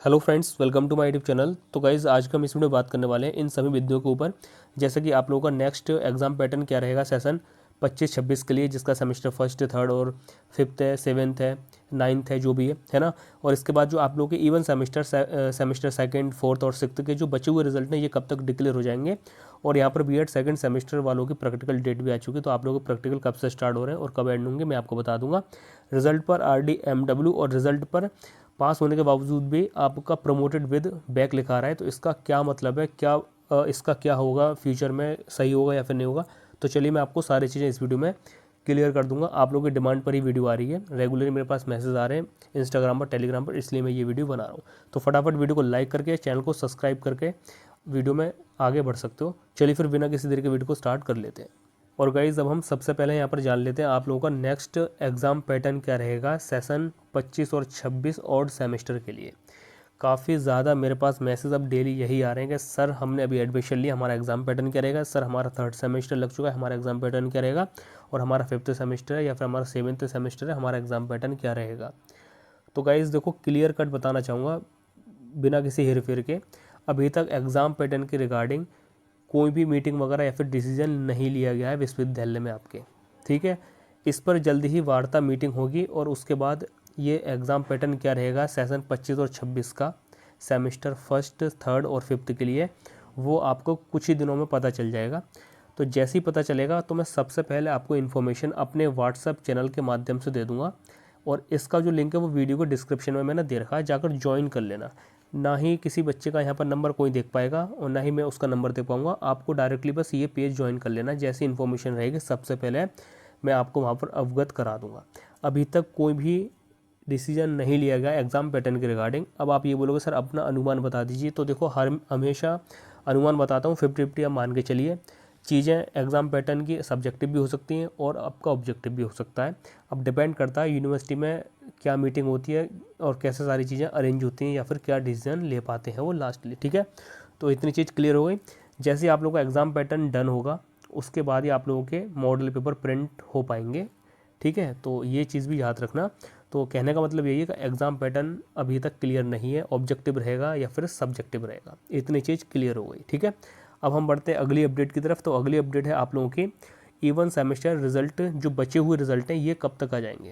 Hello friends, welcome to my YouTube channel. तो guys आज का हम इस वीडियो में बात करने वाले हैं इन सभी बिंदुओं के ऊपर, जैसे कि आप लोगों का नेक्स्ट एग्जाम पैटर्न क्या रहेगा सेशन 25-26 के लिए, जिसका सेमेस्टर फर्स्ट, थर्ड और फिफ्थ है, सेवेंथ है, नाइन्थ है, जो भी है ना। और इसके बाद जो आप लोगों के इवन सेमेस्टर सेकंड, फोर्थ और सिक्स्थ के जो बचे हुए रिजल्ट हैं, ये कब तक डिक्लेयर हो जाएंगे। और यहाँ पर बीएड सेकंड सेमेस्टर वालों की प्रैक्टिकल डेट भी आ चुकी है, तो आप लोगों के प्रैक्टिकल कब से स्टार्ट हो रहे हैं और कब एंड होंगे मैं आपको बता दूंगा। रिजल्ट पर RDMW और रिजल्ट पर पास होने के बावजूद भी आपका प्रमोटेड विद बैक लिखा रहा है, तो इसका क्या मतलब है, इसका क्या होगा, फ्यूचर में सही होगा या फिर नहीं होगा। तो चलिए मैं आपको सारी चीज़ें इस वीडियो में क्लियर कर दूंगा। आप लोगों की डिमांड पर ही वीडियो आ रही है, रेगुलरली मेरे पास मैसेज आ रहे हैं इंस्टाग्राम पर, टेलीग्राम पर, इसलिए मैं ये वीडियो बना रहा हूँ। तो फटाफट वीडियो को लाइक करके, चैनल को सब्सक्राइब करके वीडियो में आगे बढ़ सकते हो। चलिए फिर बिना किसी देर के वीडियो को स्टार्ट कर लेते हैं। और गाइज़ अब हम सबसे पहले यहाँ पर जान लेते हैं आप लोगों का नेक्स्ट एग्ज़ाम पैटर्न क्या रहेगा सेशन 25 और 26 और सेमेस्टर के लिए। काफ़ी ज़्यादा मेरे पास मैसेज अब डेली यही आ रहे हैं कि सर हमने अभी एडमिशन लिया, हमारा एग्ज़ाम पैटर्न क्या रहेगा, सर हमारा थर्ड सेमेस्टर लग चुका है, हमारा एग्ज़ाम पैटर्न क्या रहेगा, और हमारा फिफ्थ सेमेस्टर है या फिर हमारा सेवन्थ सेमेस्टर है, हमारा एग्ज़ाम पैटर्न क्या रहेगा। तो गाइज़ देखो, क्लियर कट बताना चाहूँगा बिना किसी हेर फेर के, अभी तक एग्ज़ाम पैटर्न के रिगार्डिंग कोई भी मीटिंग वगैरह या फिर डिसीजन नहीं लिया गया है विश्वविद्यालय में आपके। ठीक है, इस पर जल्दी ही वार्ता मीटिंग होगी और उसके बाद ये एग्ज़ाम पैटर्न क्या रहेगा सेशन 25 और 26 का सेमेस्टर फर्स्ट, थर्ड और फिफ्थ के लिए, वो आपको कुछ ही दिनों में पता चल जाएगा। तो जैसे ही पता चलेगा तो मैं सबसे पहले आपको इन्फॉर्मेशन अपने व्हाट्सएप चैनल के माध्यम से दे दूंगा, और इसका जो लिंक है वो वीडियो को डिस्क्रिप्शन में मैंने दे रखा है, जाकर ज्वाइन कर लेना। ना ही किसी बच्चे का यहाँ पर नंबर कोई देख पाएगा और ना ही मैं उसका नंबर दे पाऊँगा, आपको डायरेक्टली बस ये पेज ज्वाइन कर लेना। जैसी इन्फॉर्मेशन रहेगी सबसे पहले मैं आपको वहाँ पर अवगत करा दूँगा। अभी तक कोई भी डिसीजन नहीं लिया गया एग्ज़ाम पैटर्न के रिगार्डिंग। अब आप ये बोलोगे सर अपना अनुमान बता दीजिए, तो देखो हर हमेशा अनुमान बताता हूँ 50-50, आप मान के चलिए। चीज़ें एग्ज़ाम पैटर्न की सब्जेक्टिव भी हो सकती हैं और आपका ऑब्जेक्टिव भी हो सकता है। अब डिपेंड करता है यूनिवर्सिटी में क्या मीटिंग होती है और कैसे सारी चीज़ें अरेंज होती हैं या फिर क्या डिसीजन ले पाते हैं वो लास्टली। ठीक है, तो इतनी चीज़ क्लियर हो गई। जैसे आप लोगों का एग्ज़ाम पैटर्न डन होगा उसके बाद ही आप लोगों के मॉडल पेपर प्रिंट हो पाएंगे। ठीक है, तो ये चीज़ भी याद रखना। तो कहने का मतलब यही है कि एग्ज़ाम पैटर्न अभी तक क्लियर नहीं है, ऑब्जेक्टिव रहेगा या फिर सब्जेक्टिव रहेगा। इतनी चीज़ क्लियर हो गई। ठीक है, अब हम बढ़ते हैं अगली अपडेट की तरफ। तो अगली अपडेट है आप लोगों की इवन सेमेस्टर रिजल्ट, जो बचे हुए रिजल्ट हैं ये कब तक आ जाएंगे,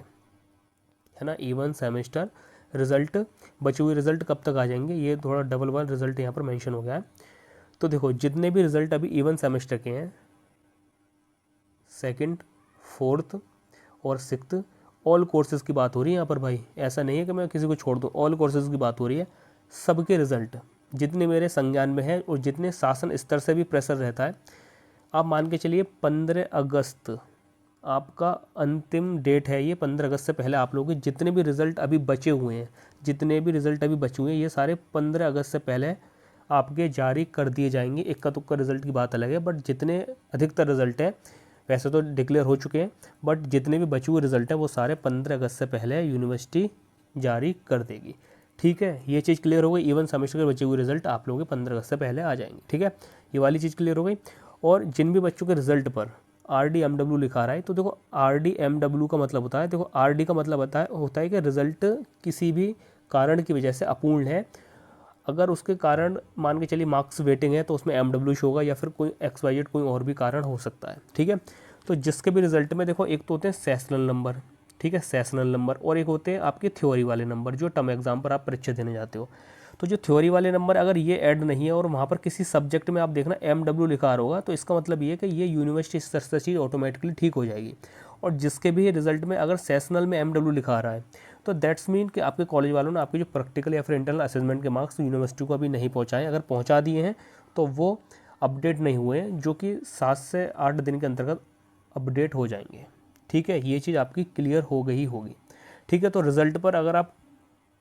है ना। इवन सेमेस्टर रिजल्ट, बचे हुए रिजल्ट कब तक आ जाएंगे, ये थोड़ा डबल वन रिजल्ट यहाँ पर मेंशन हो गया है। तो देखो, जितने भी रिजल्ट अभी इवन सेमेस्टर के हैं, सेकंड, फोर्थ और सिक्स्थ, ऑल कोर्सेज़ की बात हो रही है यहाँ पर भाई। ऐसा नहीं है कि मैं किसी को छोड़ दूँ, ऑल कोर्सेज़ की बात हो रही है। सबके रिजल्ट जितने मेरे संज्ञान में है और जितने शासन स्तर से भी प्रेशर रहता है, आप मान के चलिए 15 अगस्त आपका अंतिम डेट है। ये 15 अगस्त से पहले आप लोगों के जितने भी रिज़ल्ट अभी बचे हुए हैं, जितने भी रिज़ल्ट अभी बचे हुए हैं, ये सारे 15 अगस्त से पहले आपके जारी कर दिए जाएंगे। इक्का तुक्का रिज़ल्ट की बात अलग है, बट जितने अधिकतर रिज़ल्ट हैं वैसे तो डिक्लेयर हो चुके हैं, बट जितने भी बचे हुए रिज़ल्ट हैं वो सारे 15 अगस्त से पहले यूनिवर्सिटी जारी कर देगी। ठीक है, ये चीज़ क्लियर हो गई। इवन सेमेस्टर के बचे हुए रिजल्ट आप लोगों के 15 अगस्त से पहले आ जाएंगे। ठीक है, ये वाली चीज़ क्लियर हो गई। और जिन भी बच्चों के रिजल्ट पर RDMW लिखा रहा है, तो देखो RDMW का मतलब होता है, देखो RD का मतलब होता है कि रिजल्ट किसी भी कारण की वजह से अपूर्ण है। अगर उसके कारण मान के चलिए मार्क्स वेटिंग है तो उसमें MW शो होगा, या फिर कोई XYZ कोई और भी कारण हो सकता है। ठीक है, तो जिसके भी रिजल्ट में देखो, एक तो होते हैं सेशनल नंबर, ठीक है, सेशनल नंबर, और एक होते हैं आपके थ्योरी वाले नंबर जो टर्म एग्जाम पर आप परीक्षा देने जाते हो। तो जो थ्योरी वाले नंबर अगर ये ऐड नहीं है और वहाँ पर किसी सब्जेक्ट में आप देखना MW लिखा आ रहा होगा, तो इसका मतलब ये है कि ये यूनिवर्सिटी स्तर से चीज़ ऑटोमेटिकली ठीक हो जाएगी। और जिसके भी रिजल्ट में अगर सेशनल में MW लिखा आ रहा है, तो दैट्स मीन कि आपके कॉलेज वालों ने आपके जो प्रैक्टिकल या फिर इंटरनल असेसमेंट के मार्क्स यूनिवर्सिटी को अभी नहीं पहुँचाए। अगर पहुँचा दिए हैं तो वो अपडेट नहीं हुए हैं, जो कि 7 से 8 दिन के अंतर्गत अपडेट हो जाएंगे। ठीक है, ये चीज़ आपकी क्लियर हो गई होगी। ठीक है, तो रिज़ल्ट पर अगर आप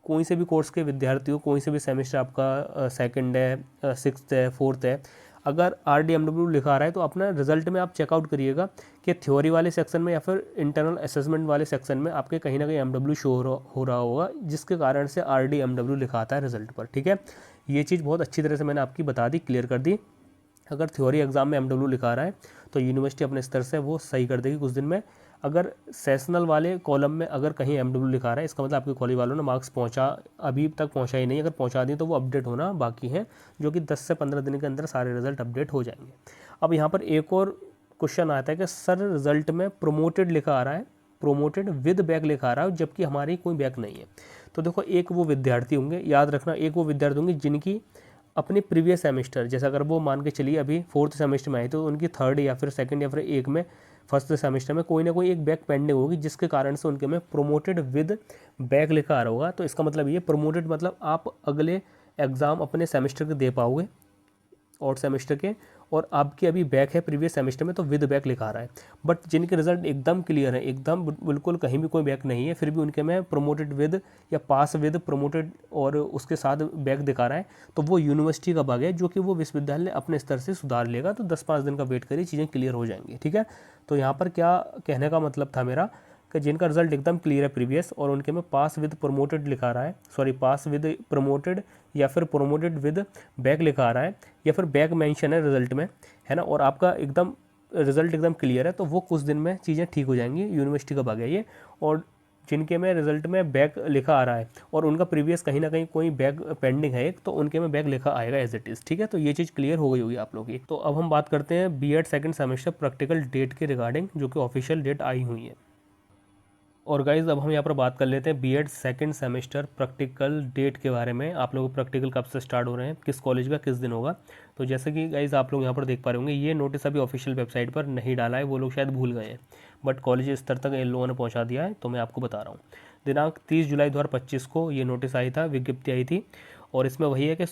कोई से भी कोर्स के विद्यार्थी हो, कोई से भी सेमेस्टर आपका सेकंड है, सिक्स्थ है, फोर्थ है, अगर RDMW लिखा रहा है तो अपना रिजल्ट में आप चेकआउट करिएगा कि थ्योरी वाले सेक्शन में या फिर इंटरनल असेसमेंट वाले सेक्शन में आपके कहीं ना कहीं MW शो हो रहा होगा, जिसके कारण से RDMW लिखा आता है रिजल्ट पर। ठीक है, ये चीज़ बहुत अच्छी तरह से मैंने आपकी बता दी, क्लियर कर दी। अगर थ्योरी एग्जाम में MW लिखा रहा है तो यूनिवर्सिटी अपने स्तर से वो सही कर देगी कुछ दिन में। अगर सेशनल वाले कॉलम में अगर कहीं MW लिखा रहा है, इसका मतलब आपके कॉलेज वालों ने मार्क्स अभी तक पहुंचा ही नहीं। अगर पहुंचा दिए तो वो अपडेट होना बाकी है, जो कि 10 से 15 दिन के अंदर सारे रिजल्ट अपडेट हो जाएंगे। अब यहाँ पर एक और क्वेश्चन आता है कि सर रिजल्ट में प्रोमोटेड लिखा आ रहा है, प्रोमोटेड विद बैक लिखा आ रहा है, जबकि हमारी कोई बैक नहीं है। तो देखो, एक वो विद्यार्थी होंगे, याद रखना, एक वो विद्यार्थी होंगे जिनकी अपने प्रीवियस सेमेस्टर, जैसे अगर वो मान के चलिए अभी 4th सेमेस्टर में आए तो उनकी 3rd या फिर 2nd या फिर एक में 1st सेमेस्टर में कोई ना कोई एक बैक पेंडिंग होगी, जिसके कारण से उनके में प्रोमोटेड विद बैक लिखा आ रहा होगा। तो इसका मतलब ये प्रोमोटेड मतलब आप अगले एग्ज़ाम अपने सेमेस्टर के दे पाओगे और सेमेस्टर के, और आपके अभी बैक है प्रीवियस सेमेस्टर में तो विद बैक लिखा रहा है। बट जिनके रिजल्ट एकदम क्लियर है, एकदम बिल्कुल कहीं भी कोई बैक नहीं है, फिर भी उनके में प्रोमोटेड विद या पास विद प्रोमोटेड और उसके साथ बैक दिखा रहा है, तो वो यूनिवर्सिटी का भाग है, जो कि वो विश्वविद्यालय अपने स्तर से सुधार लेगा। तो 10-5 दिन का वेट करिए, चीज़ें क्लियर हो जाएंगी। ठीक है, तो यहाँ पर क्या कहने का मतलब था मेरा कि जिनका रिजल्ट एकदम क्लियर है प्रीवियस और उनके में पास विद प्रोमोटेड लिखा रहा है, सॉरी पास विद प्रोमोटेड या फिर प्रोमोटेड विद बैक लिखा आ रहा है, या फिर बैक मेंशन है रिजल्ट में, है ना, और आपका एकदम रिजल्ट एकदम क्लियर है, तो वो कुछ दिन में चीज़ें ठीक हो जाएंगी, यूनिवर्सिटी का भाग है ये। और जिनके में रिजल्ट में बैक लिखा आ रहा है और उनका प्रीवियस कहीं ना कहीं कोई बैक पेंडिंग है एक, तो उनके में बैक लिखा आएगा एज इट इज़। ठीक है, तो ये चीज़ क्लियर हो गई होगी आप लोगों की। तो अब हम बात करते हैं B.Ed 2nd semester practical date के रिगार्डिंग, जो कि ऑफिशियल डेट आई हुई है। और गाइज़ अब हम यहाँ पर बात कर लेते हैं B.Ed 2nd semester practical date के बारे में। आप लोगों को प्रैक्टिकल कब से स्टार्ट हो रहे हैं, किस कॉलेज का किस दिन होगा। तो जैसे कि गाइज़ आप लोग यहाँ पर देख पा रहे होंगे, ये नोटिस अभी ऑफिशियल वेबसाइट पर नहीं डाला है, वो लोग शायद भूल गए हैं, बट कॉलेज स्तर तक इन लोगों ने पहुँचा दिया है, तो मैं आपको बता रहा हूँ। दिनांक 30 जुलाई 2025 को ये नोटिस आई था, विज्ञप्ति आई थी, और इसमें वही है कि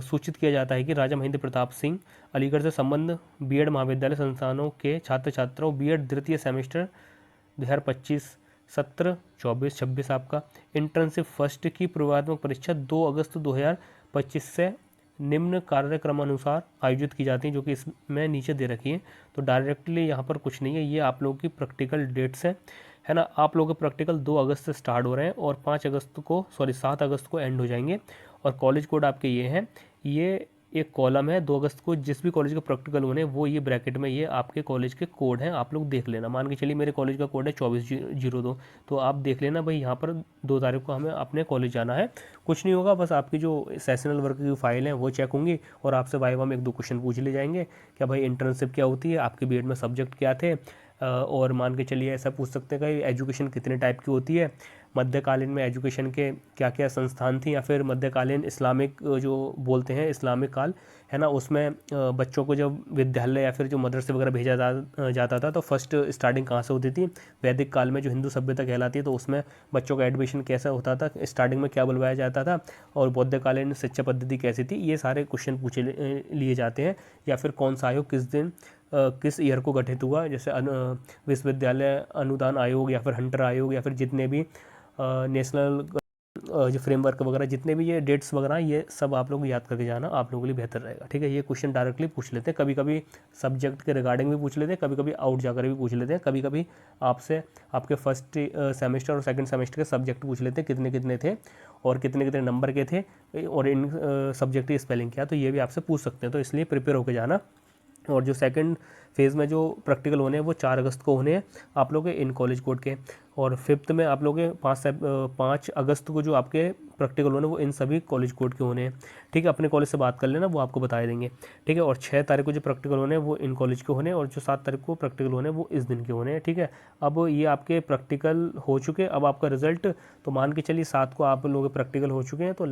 सूचित किया जाता है कि राजा महेंद्र प्रताप सिंह अलीगढ़ से संबंध B.Ed महाविद्यालय संस्थानों के छात्र छात्राओं B.Ed द्वितीय सेमेस्टर 2025 सत्र 24-26 आपका इंटर्नशिप फर्स्ट की पूर्वात्मक परीक्षा 2 अगस्त 2025 से निम्न कार्यक्रमानुसार आयोजित की जाती है, जो कि इसमें नीचे दे रखी है। तो डायरेक्टली यहाँ पर कुछ नहीं है, ये आप लोगों की प्रैक्टिकल डेट्स है ना। आप लोगों के प्रैक्टिकल 2 अगस्त से स्टार्ट हो रहे हैं और 7 अगस्त को एंड हो जाएंगे। और कॉलेज कोड आपके ये हैं, ये एक कॉलम है 2 अगस्त को जिस भी कॉलेज का प्रैक्टिकल होने, वो ये ब्रैकेट में ये आपके कॉलेज के कोड हैं, आप लोग देख लेना। मान के चलिए मेरे कॉलेज का कोड है 2402, तो आप देख लेना भाई यहाँ पर 2 तारीख को हमें अपने कॉलेज जाना है। कुछ नहीं होगा, बस आपकी जो सेशनल वर्क की फाइल है वो चेक होंगी और आपसे वाइवा में 1-2 क्वेश्चन पूछ ले जाएंगे, क्या भाई इंटर्नशिप क्या होती है, आपके B.Ed में सब्जेक्ट क्या थे, और मान के चलिए ऐसा पूछ सकते हैं कि एजुकेशन कितने टाइप की होती है, मध्यकालीन में एजुकेशन के क्या क्या संस्थान थी, या फिर मध्यकालीन इस्लामिक जो बोलते हैं इस्लामिक काल, है ना, उसमें बच्चों को जब विद्यालय या फिर जो मदरसे वगैरह भेजा जाता था तो फर्स्ट स्टार्टिंग कहाँ से होती थी। वैदिक काल में जो हिंदू सभ्यता कहलाती है, तो उसमें बच्चों का एडमिशन कैसा होता था, स्टार्टिंग में क्या बुलवाया जाता था, और बौद्धकालीन शिक्षा पद्धति कैसी थी, ये सारे क्वेश्चन पूछे लिए जाते हैं। या फिर कौन सा आयोग किस दिन किस ईयर को गठित हुआ, जैसे विश्वविद्यालय अनुदान आयोग या फिर हंटर आयोग, या फिर जितने भी नेशनल जो फ्रेमवर्क वगैरह, जितने भी ये डेट्स वगैरह, ये सब आप लोग याद करके जाना, आप लोगों के लिए बेहतर रहेगा। ठीक है, ये क्वेश्चन डायरेक्टली पूछ लेते हैं, कभी कभी सब्जेक्ट के रिगार्डिंग भी पूछ लेते हैं, कभी कभी आउट जाकर भी पूछ लेते हैं, कभी कभी आपसे आपके फर्स्ट सेमेस्टर और सेकंड सेमेस्टर के सब्जेक्ट पूछ लेते हैं, कितने कितने थे और कितने कितने नंबर के थे, और इन सब्जेक्ट की स्पेलिंग क्या, तो ये भी आपसे पूछ सकते हैं। तो इसलिए प्रिपेयर होकर जाना। और जो सेकंड फेज़ में जो प्रैक्टिकल होने हैं वो 4 अगस्त को होने हैं आप लोग के इन कॉलेज कोड के, और 5th में आप लोग के 5 अगस्त को जो आपके प्रैक्टिकल होने वो इन सभी कॉलेज कोड के होने हैं। ठीक है, अपने कॉलेज से बात कर लेना, वो आपको बता देंगे। ठीक है, और 6 तारीख को जो प्रैक्टिकल होने हैं वो इन कॉलेज के होने हैं, और जो 7 तारीख को प्रैक्टिकल होने हैं वो इस दिन के होने हैं। ठीक है, अब ये आपके प्रैक्टिकल हो चुके, अब आपका रिजल्ट तो मान के चलिए 7 को आप लोग प्रैक्टिकल हो चुके हैं, तो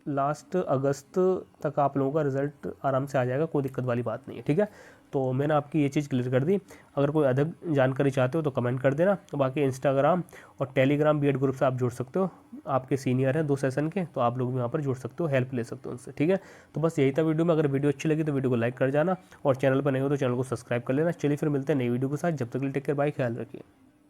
लास्ट अगस्त तक आप लोगों का रिजल्ट आराम से आ जाएगा, कोई दिक्कत वाली बात नहीं है। ठीक है, तो मैंने आपकी ये चीज़ क्लियर कर दी। अगर कोई अधिक जानकारी चाहते हो तो कमेंट कर देना। बाकी इंस्टाग्राम और टेलीग्राम B.Ed ग्रुप से आप जुड़ सकते हो, आपके सीनियर हैं 2 सेशन के, तो आप लोग भी वहाँ पर जुड़ सकते हो, हेल्प ले सकते हो उनसे। ठीक है, तो बस यही था वीडियो में। अगर वीडियो अच्छी लगी तो वीडियो को लाइक कर जाना, और चैनल पर नहीं हो तो चैनल को सब्सक्राइब कर लेना। चलिए फिर मिलते हैं नई वीडियो के साथ, जब तक के लिए टेक केयर, बाय, ख्याल रखिए।